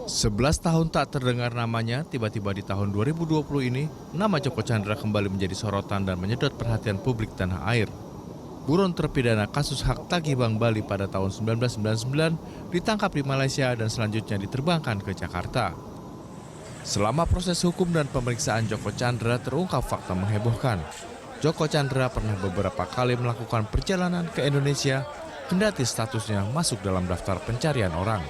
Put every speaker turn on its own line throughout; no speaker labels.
11 tahun tak terdengar namanya, tiba-tiba di tahun 2020 ini, nama Joko Chandra kembali menjadi sorotan dan menyedot perhatian publik tanah air. Buron terpidana kasus hak tagih Bank Bali pada tahun 1999 ditangkap di Malaysia dan selanjutnya diterbangkan ke Jakarta. Selama proses hukum dan pemeriksaan Joko Chandra terungkap fakta menghebohkan. Joko Chandra pernah beberapa kali melakukan perjalanan ke Indonesia, kendati statusnya masuk dalam daftar pencarian orang.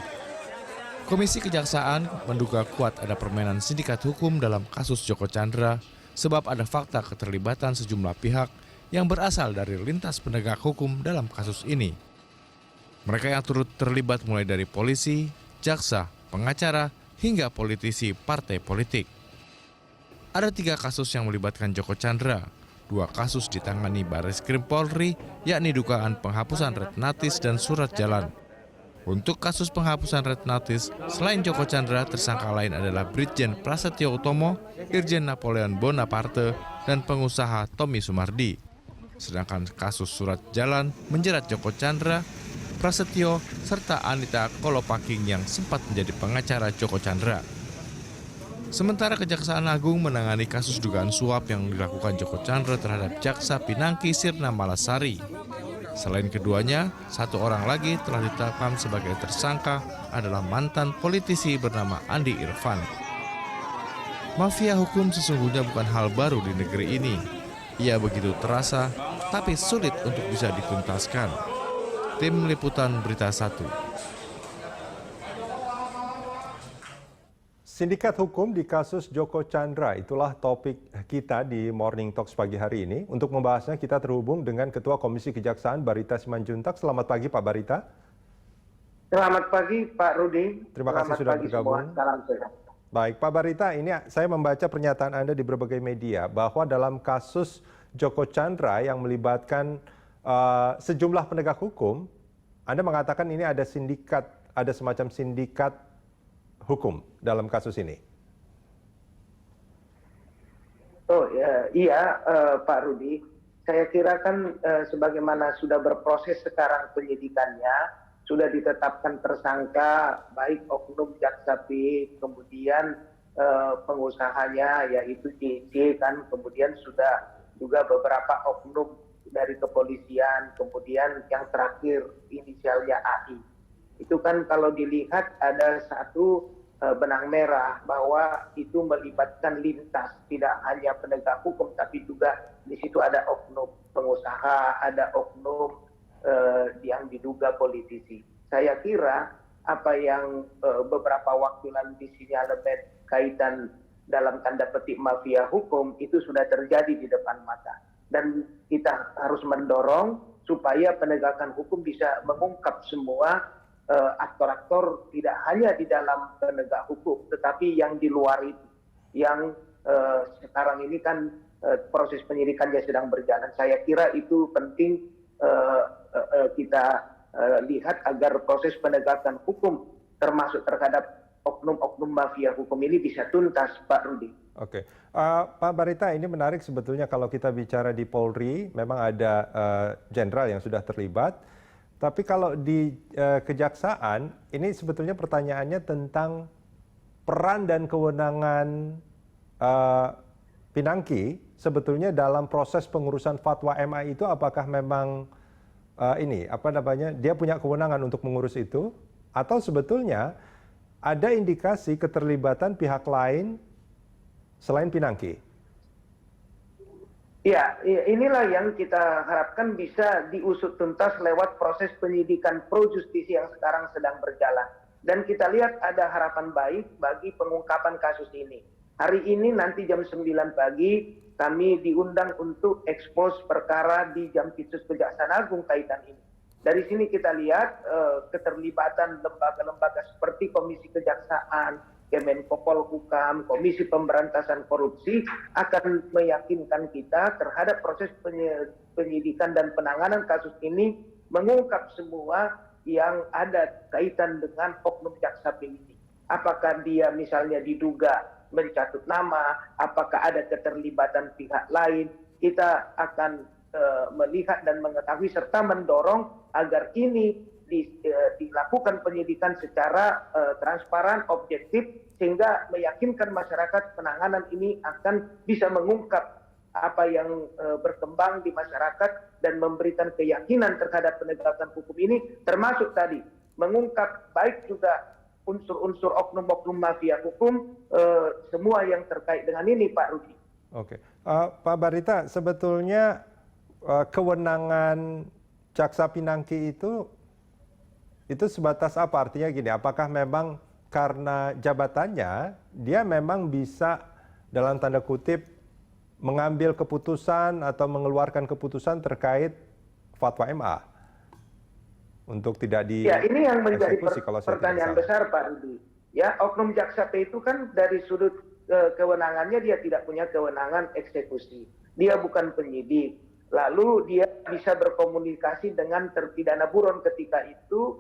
Komisi Kejaksaan menduga kuat ada permainan sindikat hukum dalam kasus Joko Chandra sebab ada fakta keterlibatan sejumlah pihak yang berasal dari lintas penegak hukum dalam kasus ini. Mereka yang turut terlibat mulai dari polisi, jaksa, pengacara, hingga politisi partai politik. Ada 3 kasus yang melibatkan Joko Chandra. 2 kasus ditangani Barreskrim Polri, yakni dugaan penghapusan red notice dan surat jalan. Untuk kasus penghapusan red notice, selain Joko Chandra, tersangka lain adalah Brigjen Prasetyo Utomo, Irjen Napoleon Bonaparte, dan pengusaha Tommy Sumardi. Sedangkan kasus surat jalan menjerat Joko Chandra, Prasetyo, serta Anita Kolopaking yang sempat menjadi pengacara Joko Chandra. Sementara Kejaksaan Agung menangani kasus dugaan suap yang dilakukan Joko Chandra terhadap Jaksa Pinangki Sirna Malasari. Selain keduanya, 1 orang lagi telah ditetapkan sebagai tersangka adalah mantan politisi bernama Andi Irfan. Mafia hukum sesungguhnya bukan hal baru di negeri ini. Ia begitu terasa, tapi sulit untuk bisa dituntaskan. Tim Liputan Berita 1.
Sindikat hukum di kasus Joko Chandra, itulah topik kita di Morning Talks pagi hari ini. Untuk membahasnya kita terhubung dengan Ketua Komisi Kejaksaan Barita Simanjuntak. Selamat pagi Pak Barita.
Selamat pagi Pak Rudi.
Terima kasih sudah bergabung.
Salam sehat.
Baik Pak Barita, ini saya membaca pernyataan Anda di berbagai media bahwa dalam kasus Joko Chandra yang melibatkan sejumlah penegak hukum, Anda mengatakan ini ada sindikat, ada semacam sindikat hukum dalam kasus ini.
Oh ya, iya Pak Rudi. Saya kira kan sebagaimana sudah berproses sekarang penyidikannya, sudah ditetapkan tersangka baik oknum Jaksa P, kemudian pengusahanya yaitu JJ kan, kemudian sudah juga beberapa oknum dari kepolisian, kemudian yang terakhir inisialnya AI. Itu kan kalau dilihat ada satu benang merah bahwa itu melibatkan lintas, tidak hanya penegak hukum tapi juga di situ ada oknum pengusaha, ada oknum yang diduga politisi. Saya kira apa yang beberapa waktu lalu disinyalemen kaitan dalam tanda petik mafia hukum itu sudah terjadi di depan mata, dan kita harus mendorong supaya penegakan hukum bisa mengungkap semua aktor-aktor, tidak hanya di dalam penegak hukum, tetapi yang di luar itu, yang sekarang ini kan proses penyidikannya sedang berjalan. Saya kira itu penting kita lihat agar proses penegakan hukum, termasuk terhadap oknum-oknum mafia hukum ini bisa tuntas, Pak Rudi.
Oke, Pak Barita, ini menarik sebetulnya kalau kita bicara di Polri, memang ada jenderal yang sudah terlibat. Tapi kalau di kejaksaan, ini sebetulnya pertanyaannya tentang peran dan kewenangan Pinangki sebetulnya dalam proses pengurusan fatwa MA itu, apakah memang dia punya kewenangan untuk mengurus itu, atau sebetulnya ada indikasi keterlibatan pihak lain selain Pinangki?
Ya, inilah yang kita harapkan bisa diusut tuntas lewat proses penyidikan pro justisi yang sekarang sedang berjalan. Dan kita lihat ada harapan baik bagi pengungkapan kasus ini. Hari ini nanti jam 9 pagi kami diundang untuk ekspos perkara di Jampitsus Kejaksaan Agung kaitan ini. Dari sini kita lihat keterlibatan lembaga-lembaga seperti Komisi Kejaksaan, Kemenko Polhukam, Komisi Pemberantasan Korupsi akan meyakinkan kita terhadap proses penyidikan dan penanganan kasus ini, mengungkap semua yang ada kaitan dengan oknum jaksa ini. Apakah dia misalnya diduga mencatut nama, apakah ada keterlibatan pihak lain, kita akan melihat dan mengetahui serta mendorong agar ini dilakukan penyidikan secara transparan, objektif, sehingga meyakinkan masyarakat penanganan ini akan bisa mengungkap apa yang berkembang di masyarakat dan memberikan keyakinan terhadap penegakan hukum ini, termasuk tadi mengungkap baik juga unsur-unsur oknum-oknum mafia hukum, semua yang terkait dengan ini, Pak Rudi.
Oke, Pak Barita, sebetulnya kewenangan Jaksa Pinangki itu sebatas apa? Artinya gini, apakah memang karena jabatannya dia memang bisa dalam tanda kutip mengambil keputusan atau mengeluarkan keputusan terkait fatwa MA untuk tidak
Ya, ini yang menjadi
dieksekusi kalau saya tidak
pertanyaan
salah.
besar, Pak Rudi. Ya, oknum jaksa P itu kan dari sudut kewenangannya dia tidak punya kewenangan eksekusi. Dia bukan penyidik. Lalu dia bisa berkomunikasi dengan terpidana buron ketika itu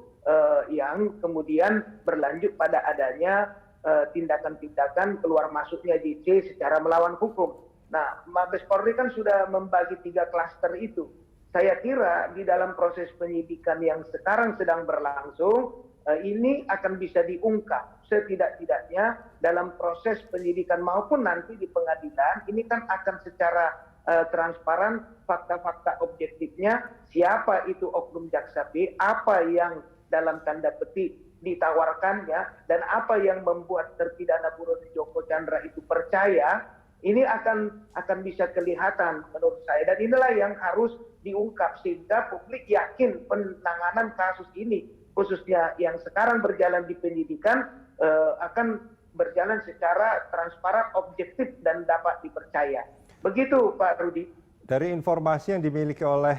yang kemudian berlanjut pada adanya tindakan-tindakan keluar masuknya JC secara melawan hukum. Nah, Mabes Polri kan sudah membagi 3 klaster itu. Saya kira di dalam proses penyidikan yang sekarang sedang berlangsung, ini akan bisa diungkap setidak-tidaknya dalam proses penyidikan maupun nanti di pengadilan. Ini kan akan secara transparan, fakta-fakta objektifnya, siapa itu oknum jaksa P, apa yang dalam tanda petik ditawarkannya, dan apa yang membuat terpidana buron Joko Chandra itu percaya. Ini akan bisa kelihatan menurut saya, dan inilah yang harus diungkap sehingga publik yakin penanganan kasus ini, khususnya yang sekarang berjalan di penyidikan, akan berjalan secara transparan, objektif, dan dapat dipercaya. Begitu, Pak Rudi.
Dari informasi yang dimiliki oleh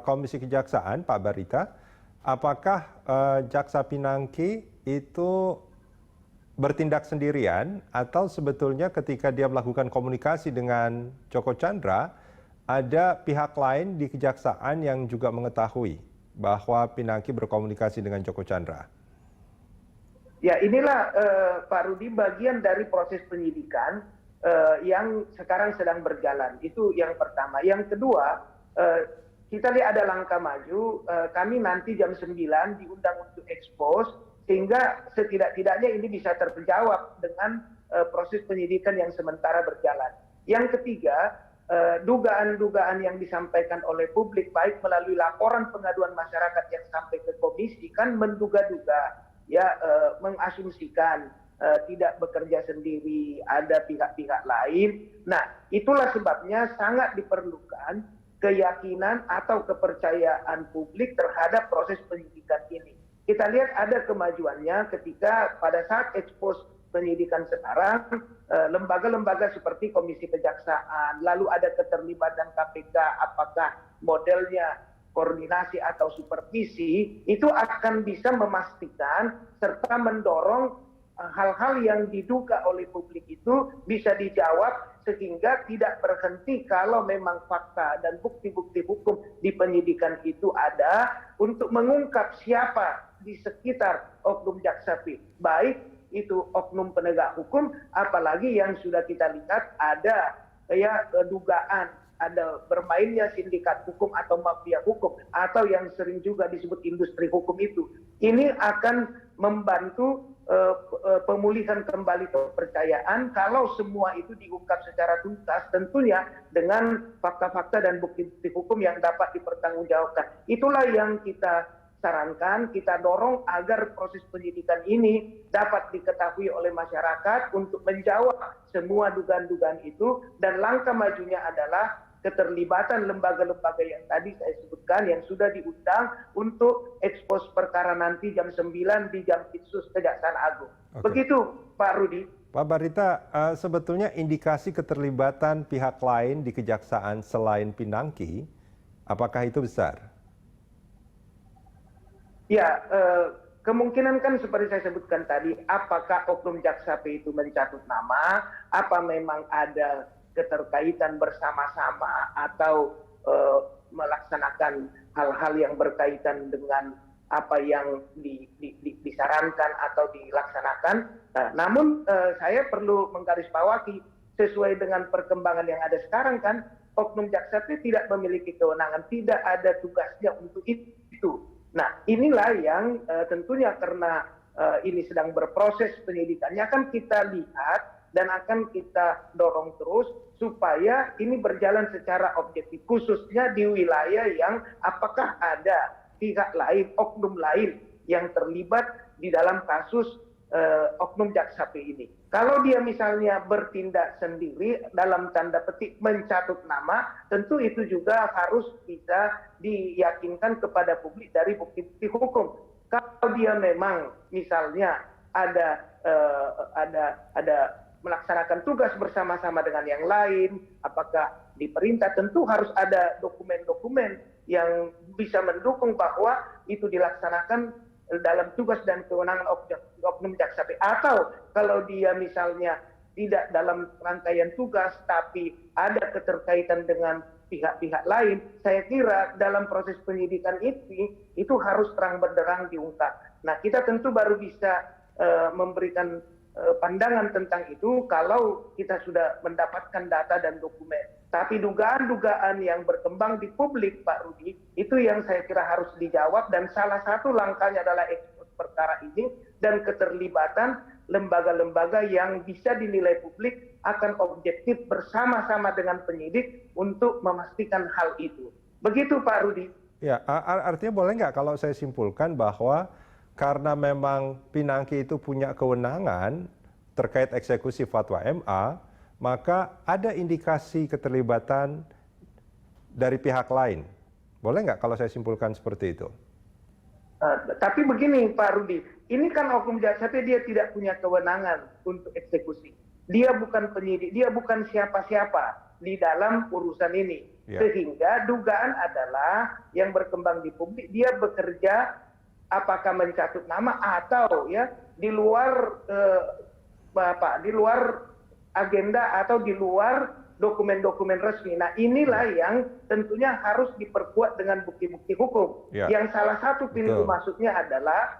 Komisi Kejaksaan, Pak Barita, apakah Jaksa Pinangki itu bertindak sendirian atau sebetulnya ketika dia melakukan komunikasi dengan Joko Chandra, ada pihak lain di kejaksaan yang juga mengetahui bahwa Pinangki berkomunikasi dengan Joko Chandra?
Ya, inilah Pak Rudi bagian dari proses penyidikan yang sekarang sedang berjalan. Itu yang pertama. Yang kedua, kita lihat ada langkah maju. Kami nanti jam 9 diundang untuk expose, sehingga setidak-tidaknya ini bisa terjawab dengan proses penyidikan yang sementara berjalan. Yang ketiga, dugaan-dugaan yang disampaikan oleh publik baik melalui laporan pengaduan masyarakat yang sampai ke komisi kan menduga-duga, ya, mengasumsikan tidak bekerja sendiri, ada pihak-pihak lain. Nah, itulah sebabnya sangat diperlukan keyakinan atau kepercayaan publik terhadap proses penyidikan ini. Kita lihat ada kemajuannya ketika pada saat ekspos penyidikan sekarang, lembaga-lembaga seperti Komisi Kejaksaan, lalu ada keterlibatan KPK, apakah modelnya koordinasi atau supervisi, itu akan bisa memastikan serta mendorong hal-hal yang diduga oleh publik itu bisa dijawab, sehingga tidak berhenti kalau memang fakta dan bukti-bukti hukum di penyidikan itu ada untuk mengungkap siapa di sekitar oknum jaksa P, baik itu oknum penegak hukum, apalagi yang sudah kita lihat ada ya dugaan ada bermainnya sindikat hukum atau mafia hukum, atau yang sering juga disebut industri hukum itu. Ini akan membantu pemulihan kembali kepercayaan kalau semua itu diungkap secara tuntas, tentunya dengan fakta-fakta dan bukti-bukti hukum yang dapat dipertanggungjawabkan. Itulah yang kita sarankan, kita dorong agar proses penyidikan ini dapat diketahui oleh masyarakat untuk menjawab semua dugaan-dugaan itu, dan langkah majunya adalah keterlibatan lembaga-lembaga yang tadi saya sebutkan yang sudah diundang untuk ekspos perkara nanti jam 9 di Jampitsus Kejaksaan Agung. Oke. Begitu Pak Rudi.
Pak Barita, sebetulnya indikasi keterlibatan pihak lain di kejaksaan selain Pinangki, apakah itu besar?
Ya, kemungkinan kan seperti saya sebutkan tadi, apakah oknum jaksa P itu mencatut nama, apa memang ada keterkaitan bersama-sama atau melaksanakan hal-hal yang berkaitan dengan apa yang disarankan atau dilaksanakan. Nah, namun saya perlu menggarisbawahi sesuai dengan perkembangan yang ada sekarang kan, oknum jaksa P tidak memiliki kewenangan, tidak ada tugasnya untuk itu. Nah, inilah yang tentunya karena ini sedang berproses penyidikannya akan kita lihat dan akan kita dorong terus supaya ini berjalan secara objektif, khususnya di wilayah yang apakah ada pihak lain, oknum lain yang terlibat di dalam kasus oknum Jaksa P ini. Kalau dia misalnya bertindak sendiri dalam tanda petik mencatut nama, tentu itu juga harus bisa diyakinkan kepada publik dari bukti-bukti hukum. Kalau dia memang misalnya ada melaksanakan tugas bersama-sama dengan yang lain, apakah diperintah, tentu harus ada dokumen-dokumen yang bisa mendukung bahwa itu dilaksanakan dalam tugas dan kewenangan oknum Jaksa P. Atau kalau dia misalnya tidak dalam rangkaian tugas tapi ada keterkaitan dengan pihak-pihak lain, saya kira dalam proses penyidikan itu harus terang benderang diungkap. Nah, kita tentu baru bisa memberikan pandangan tentang itu kalau kita sudah mendapatkan data dan dokumen. Tapi dugaan-dugaan yang berkembang di publik, Pak Rudi, itu yang saya kira harus dijawab, dan salah satu langkahnya adalah ekspos perkara ini dan keterlibatan lembaga-lembaga yang bisa dinilai publik akan objektif bersama-sama dengan penyidik untuk memastikan hal itu. Begitu Pak Rudi.
Ya, artinya boleh nggak kalau saya simpulkan bahwa karena memang Pinangki itu punya kewenangan terkait eksekusi fatwa MA, maka ada indikasi keterlibatan dari pihak lain. Boleh nggak kalau saya simpulkan seperti itu?
Tapi begini Pak Rudi, ini kan oknum Jaksa P dia tidak punya kewenangan untuk eksekusi. Dia bukan penyidik, dia bukan siapa-siapa di dalam urusan ini. Ya. Sehingga dugaan adalah yang berkembang di publik, dia bekerja apakah mencatut nama atau ya di luar di luar agenda atau di luar dokumen-dokumen resmi. Nah, inilah yang tentunya harus diperkuat dengan bukti-bukti hukum. Ya. Yang salah satu pintu masuknya adalah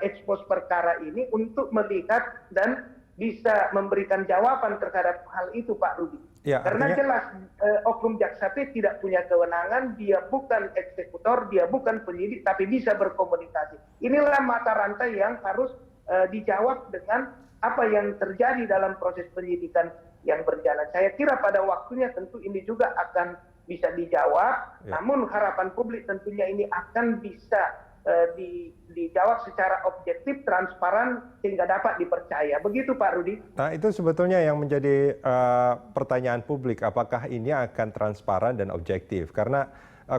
ekspos perkara ini untuk melihat dan bisa memberikan jawaban terhadap hal itu, Pak Rudi. Ya, karena jelas oknum Jaksa P tidak punya kewenangan, dia bukan eksekutor, dia bukan penyidik, tapi bisa berkomunikasi. Inilah mata rantai yang harus dijawab dengan apa yang terjadi dalam proses penyidikan yang berjalan. Saya kira pada waktunya tentu ini juga akan bisa dijawab, namun harapan publik tentunya ini akan bisa dijawab secara objektif, transparan, sehingga dapat dipercaya. Begitu Pak Rudi.
Nah, itu sebetulnya yang menjadi pertanyaan publik, apakah ini akan transparan dan objektif? Karena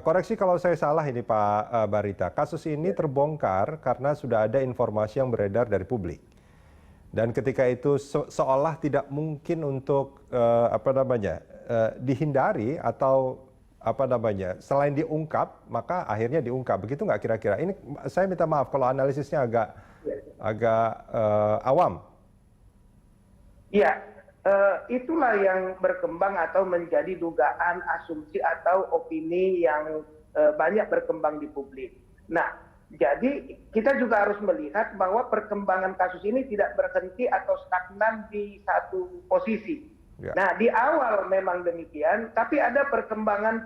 koreksi kalau saya salah ini Pak Barita, kasus ini terbongkar karena sudah ada informasi yang beredar dari publik. Dan ketika itu seolah tidak mungkin untuk dihindari atau selain diungkap, maka akhirnya diungkap. Begitu nggak kira-kira? Ini saya minta maaf kalau analisisnya agak awam.
Iya, itulah yang berkembang atau menjadi dugaan, asumsi atau opini yang banyak berkembang di publik. Nah, jadi kita juga harus melihat bahwa perkembangan kasus ini tidak berhenti atau stagnan di satu posisi. Ya. Nah, di awal memang demikian, tapi ada perkembangan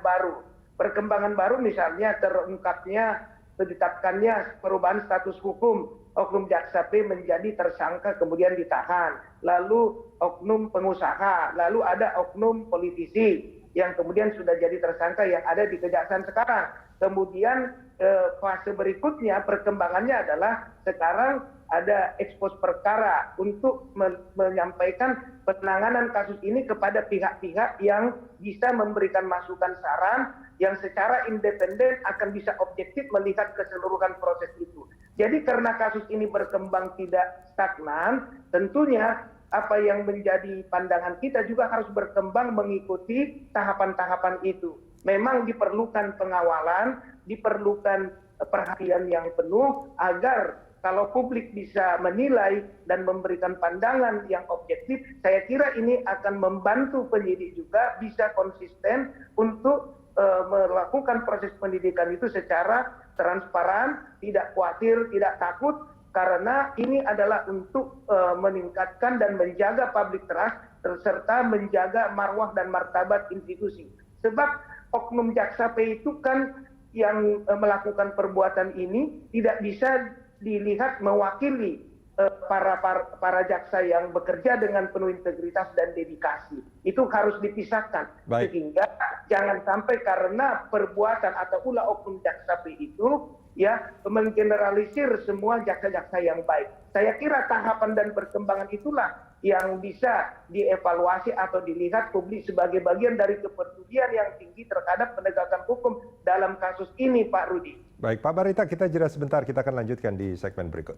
baru. Perkembangan baru misalnya terungkapnya, ditetapkannya perubahan status hukum oknum Jaksa P menjadi tersangka kemudian ditahan. Lalu oknum pengusaha, lalu ada oknum politisi yang kemudian sudah jadi tersangka yang ada di Kejaksaan sekarang. Kemudian fase berikutnya perkembangannya adalah sekarang ada ekspos perkara untuk menyampaikan penanganan kasus ini kepada pihak-pihak yang bisa memberikan masukan saran yang secara independen akan bisa objektif melihat keseluruhan proses itu. Jadi karena kasus ini berkembang tidak stagnan, tentunya apa yang menjadi pandangan kita juga harus berkembang mengikuti tahapan-tahapan itu. Memang diperlukan pengawalan, diperlukan perhatian yang penuh agar kalau publik bisa menilai dan memberikan pandangan yang objektif, saya kira ini akan membantu penyidik juga bisa konsisten untuk melakukan proses pendidikan itu secara transparan, tidak khawatir, tidak takut, karena ini adalah untuk meningkatkan dan menjaga public trust serta menjaga marwah dan martabat institusi. Sebab oknum Jaksa P itu kan yang melakukan perbuatan ini tidak bisa dilihat mewakili para jaksa yang bekerja dengan penuh integritas dan dedikasi. Itu harus dipisahkan.
Baik.
Sehingga jangan sampai karena perbuatan atau ulah oknum jaksa P itu ya menggeneralisir semua jaksa-jaksa yang baik. Saya kira tahapan dan perkembangan itulah yang bisa dievaluasi atau dilihat publik sebagai bagian dari kepedulian yang tinggi terhadap penegakan hukum dalam kasus ini, Pak Rudi.
Baik, Pak Barita, kita jeda sebentar. Kita akan lanjutkan di segmen berikut.